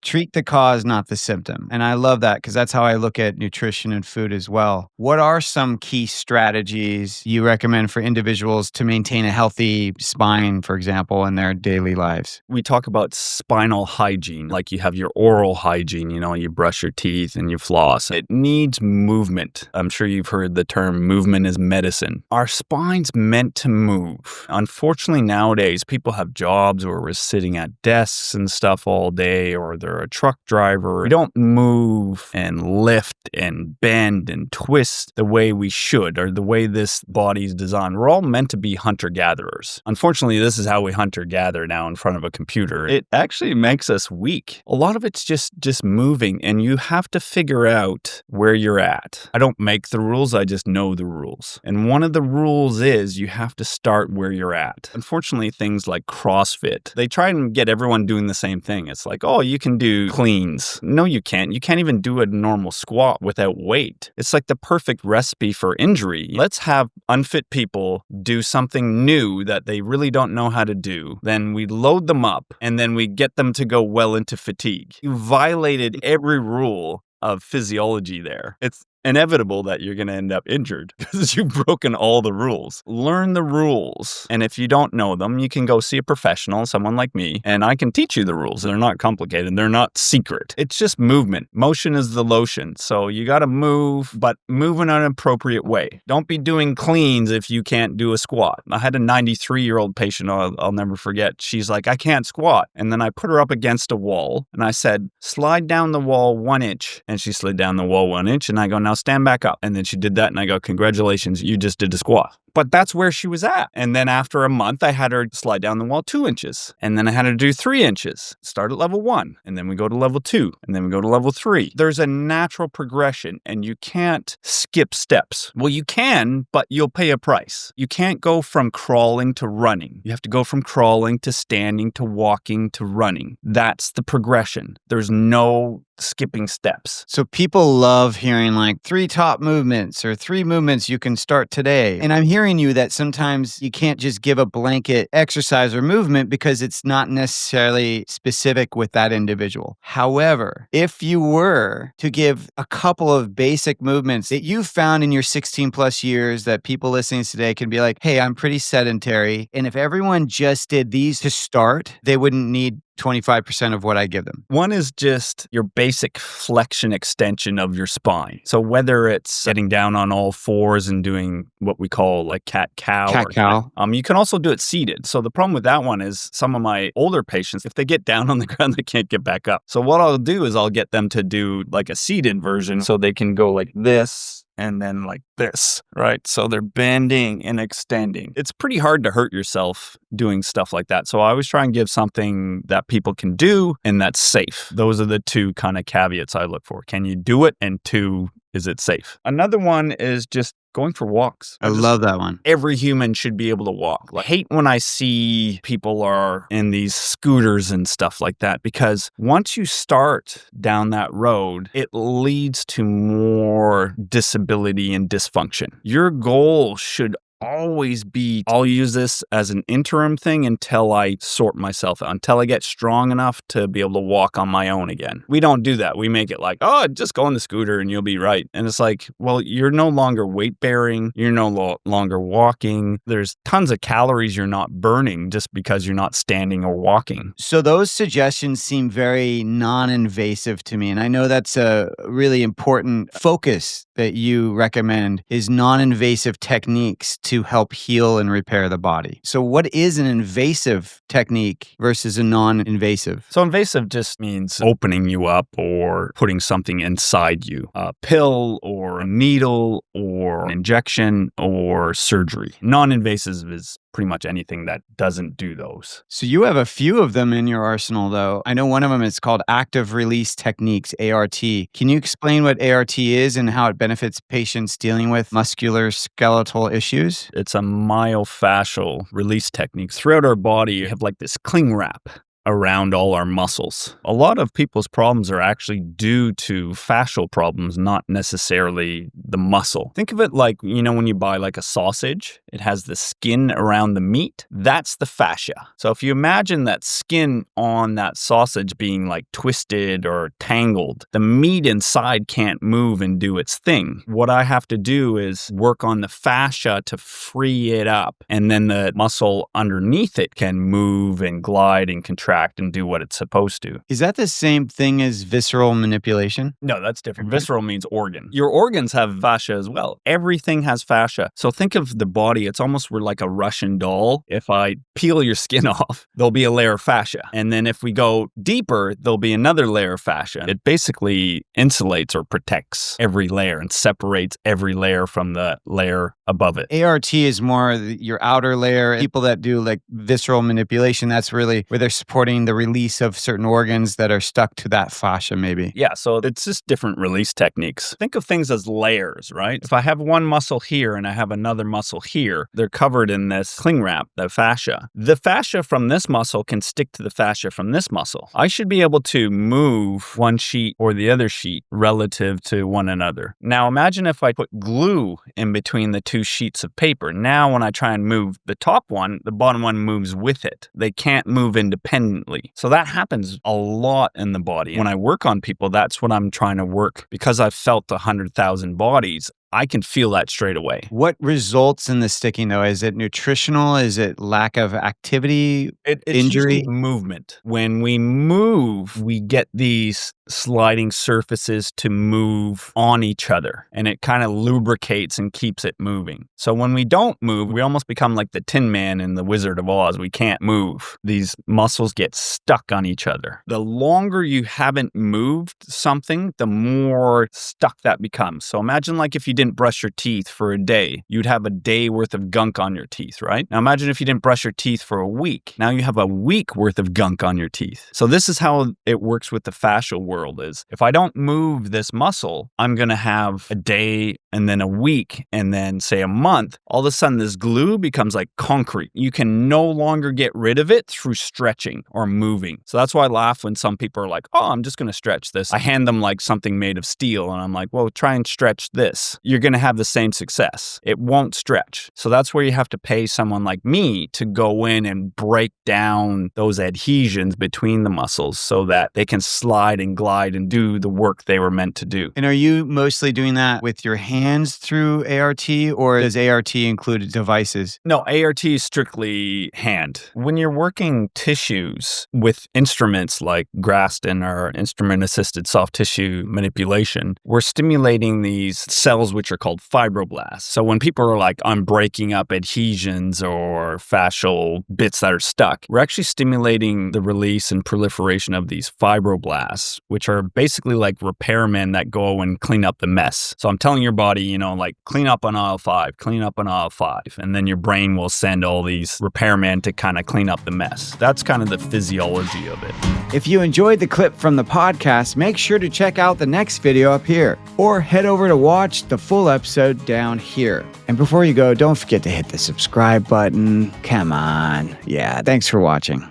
Treat the cause, not the symptom. And I love that because that's how I look at nutrition and food as well. What are some key strategies you recommend for individuals to maintain a healthy spine, for example, in their daily lives? We talk about spinal hygiene, like you have your oral hygiene, you brush your teeth and you floss. It needs movement. I'm sure you've heard the term movement is medicine. Our spine's meant to move. Unfortunately, nowadays, people have jobs where we're sitting at desks and stuff all day, or they're a truck driver. We don't move and lift and bend and twist the way we should, or the way this body's designed. We're all meant to be hunter-gatherers. Unfortunately, this is how we hunter-gather now in front of a computer. It actually makes us weak. A lot of it's just moving, and you have to figure out where you're at. I don't make the rules, I just know the rules. And one of the rules is you have to start where you're at. Unfortunately, things like CrossFit, they try and get everyone doing the same thing. It's like, oh, you can do cleans. No, you can't. You can't even do a normal squat without weight. It's like the perfect recipe for injury. Let's have unfit people do something new that they really don't know how to do. Then we load them up, and then we get them to go well into fatigue. You violated every rule of physiology there. It's inevitable that you're going to end up injured because you've broken all the rules. Learn the rules. And if you don't know them, you can go see a professional, someone like me, and I can teach you the rules. They're not complicated. They're not secret. It's just movement. Motion is the lotion. So you got to move, but move in an appropriate way. Don't be doing cleans if you can't do a squat. I had a 93-year-old patient I'll never forget. She's like, I can't squat. And then I put her up against a wall and I said, slide down the wall 1 inch. And she slid down the wall 1 inch. And I go, now stand back up. And then she did that. And I go, congratulations, you just did a squat. But that's where she was at. And then after a month, I had her slide down the wall 2 inches. And then I had her do 3 inches. Start at level 1. And then we go to level 2. And then we go to level 3. There's a natural progression and you can't skip steps. Well, you can, but you'll pay a price. You can't go from crawling to running. You have to go from crawling to standing to walking to running. That's the progression. There's no skipping steps. So people love hearing like 3 top movements or 3 movements you can start today. And I'm hearing you that sometimes you can't just give a blanket exercise or movement because it's not necessarily specific with that individual. However, if you were to give a couple of basic movements that you found in your 16 plus years that people listening today can be like, hey, I'm pretty sedentary. And if everyone just did these to start, they wouldn't need 25% of what I give them. One is just your basic flexion extension of your spine. So whether it's getting down on all fours and doing what we call like cat-cow. Cat-cow. You can also do it seated. So the problem with that one is some of my older patients, if they get down on the ground, they can't get back up. So what I'll do is I'll get them to do like a seated version so they can go like this and then like this, right? So they're bending and extending. It's pretty hard to hurt yourself doing stuff like that. So I always try and give something that people can do and that's safe. Those are the 2 kind of caveats I look for. Can you do it? And 2, is it safe? Another one is just going for walks. I love that one. Every human should be able to walk. I hate when I see people are in these scooters and stuff like that, because once you start down that road, it leads to more disability and dysfunction. Your goal should always be, I'll use this as an interim thing until I sort myself out, until I get strong enough to be able to walk on my own again. We don't do that. We make it like, oh, just go on the scooter and you'll be right. And it's like, well, you're no longer weight bearing. You're no longer walking. There's tons of calories you're not burning just because you're not standing or walking. So those suggestions seem very non-invasive to me. And I know that's a really important focus that you recommend is non-invasive techniques to help heal and repair the body. So what is an invasive technique versus a non-invasive? So invasive just means opening you up or putting something inside you. A pill or a needle or an injection or surgery. Non-invasive is pretty much anything that doesn't do those. So you have a few of them in your arsenal, though. I know one of them is called active release techniques, ART. Can you explain what ART is and how it benefits patients dealing with musculoskeletal issues? It's a myofascial release technique. Throughout our body, you have like this cling wrap around all our muscles. A lot of people's problems are actually due to fascial problems, not necessarily the muscle. Think of it like, when you buy like a sausage, it has the skin around the meat. That's the fascia. So if you imagine that skin on that sausage being like twisted or tangled, the meat inside can't move and do its thing. What I have to do is work on the fascia to free it up, and then the muscle underneath it can move and glide and contract and do what it's supposed to. Is that the same thing as visceral manipulation? No, that's different. Visceral means organ. Your organs have fascia as well. Everything has fascia. So think of the body, it's almost like a Russian doll. If I peel your skin off, there'll be a layer of fascia. And then if we go deeper, there'll be another layer of fascia. It basically insulates or protects every layer and separates every layer from the layer above it. ART is more your outer layer. People that do like visceral manipulation, that's really where they're supporting the release of certain organs that are stuck to that fascia maybe. Yeah, so it's just different release techniques. Think of things as layers, right? If I have one muscle here and I have another muscle here, they're covered in this cling wrap, the fascia. The fascia from this muscle can stick to the fascia from this muscle. I should be able to move one sheet or the other sheet relative to one another. Now imagine if I put glue in between the two sheets of paper. Now when I try and move the top one, the bottom one moves with it. They can't move independently. So that happens a lot in the body. When I work on people, that's what I'm trying to work. Because I've felt 100,000 bodies, I can feel that straight away. What results in the sticking though? Is it nutritional? Is it lack of activity? It's injury? usually movement. When we move, we get these sliding surfaces to move on each other, and it kind of lubricates and keeps it moving. So when we don't move, we almost become like the Tin Man in the Wizard of Oz. We can't move. These muscles get stuck on each other. The longer you haven't moved something, the more stuck that becomes. So imagine like if you didn't brush your teeth for a day, you'd have a day worth of gunk on your teeth, right? Now imagine if you didn't brush your teeth for a week. Now you have a week worth of gunk on your teeth. So this is how it works with the fascial world is if I don't move this muscle, I'm going to have a day and then a week and then say a month. All of a sudden this glue becomes like concrete. You can no longer get rid of it through stretching or moving. So that's why I laugh when some people are like, oh, I'm just going to stretch this. I hand them like something made of steel and I'm like, well, try and stretch this. You're going to have the same success. It won't stretch. So that's where you have to pay someone like me to go in and break down those adhesions between the muscles so that they can slide and glide and do the work they were meant to do. And are you mostly doing that with your hands through ART, or does ART include devices? No, ART is strictly hand. When you're working tissues with instruments like Graston or instrument-assisted soft tissue manipulation, we're stimulating these cells which are called fibroblasts. So when people are like, I'm breaking up adhesions or fascial bits that are stuck, we're actually stimulating the release and proliferation of these fibroblasts, which are basically like repairmen that go and clean up the mess. So I'm telling your body, like clean up on aisle 5, clean up on aisle 5. And then your brain will send all these repairmen to kind of clean up the mess. That's kind of the physiology of it. If you enjoyed the clip from the podcast, make sure to check out the next video up here, or head over to watch the full episode down here. And before you go, don't forget to hit the subscribe button. Come on. Yeah, thanks for watching.